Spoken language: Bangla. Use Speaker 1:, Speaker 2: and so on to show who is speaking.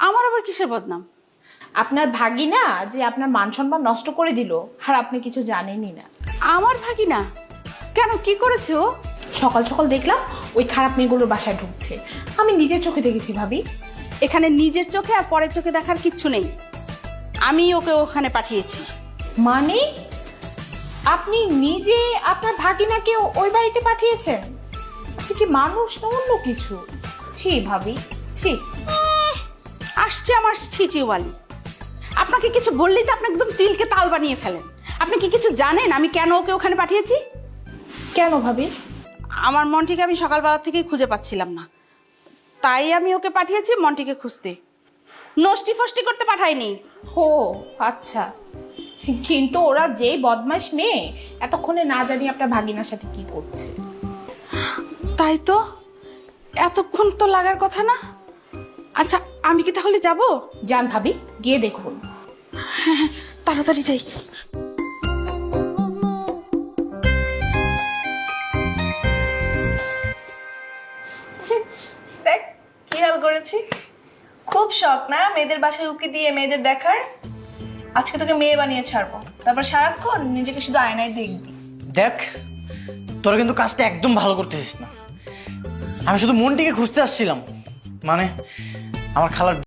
Speaker 1: আমার আবার কিসের বদনাম?
Speaker 2: আপনার ভাগিনা যে আপনার মান সম্মান নষ্ট করে দিল, আর আপনি কিছু জানেনই না।
Speaker 1: আমার ভাগিনা? কেন, কি করেছে ও?
Speaker 2: সকাল সকাল দেখলাম ওই খারাপ মেয়েগুলোর বাসায় ঢুকছে। আমি নিজের চোখে দেখেছি ভাবি।
Speaker 1: এখানে নিজের চোখে আর পরের চোখে দেখার কিচ্ছু নেই। আমি ওকে ওখানে পাঠিয়েছি।
Speaker 2: মানে আপনি নিজে আপনার ভাগিনাকে ওই বাড়িতে পাঠিয়েছেন? আপনি কি মানুষ না অন্য কিছু? ছি ভাবি, ছি।
Speaker 1: আসছে আমার ছিচিওয়ালি। আপনাকে কিছু বললেই তো আপনি একদম তিলকে তাল বানিয়ে ফেলেন। আপনি কি কিছু জানেন আমি কেন ওকে ওখানে পাঠিয়েছি?
Speaker 2: কেন ভাবি?
Speaker 1: আমার মন্টিকে আমি সকালবেলা থেকেই খুঁজে পাচ্ছিলাম না, তাই আমি ওকে পাঠিয়েছি মন্টিকে খুঁজতে, নষ্টি ফষ্টি করতে পাঠাইনি।
Speaker 2: ও আচ্ছা, কিন্তু ওরা যেই বদমাইশ মেয়ে, এতক্ষণে না জানি আপনার ভাগিনার সাথে কি করছে।
Speaker 1: তাই তো, এতক্ষণ তো লাগার কথা না। আচ্ছা, আমি কি তাহলে যাব?
Speaker 2: যান ভাবি, গিয়ে দেখুন।
Speaker 1: হ্যাঁ, তাড়াতাড়ি যাই।
Speaker 3: দেখ কি হাল করেছি। খুব শখ না মেয়েদের বাসায় উকি দিয়ে মেয়েদের দেখার? আজকে তোকে মেয়ে বানিয়ে ছাড়বো, তারপর সারাক্ষণ নিজেকে শুধু আয়নায় দেখবি।
Speaker 4: দেখ, তোরা কিন্তু কাজটা একদম ভালো করতেছিস না। আমি শুধু মনটিকে খুঁজতে আসছিলাম, মানে আমার খালার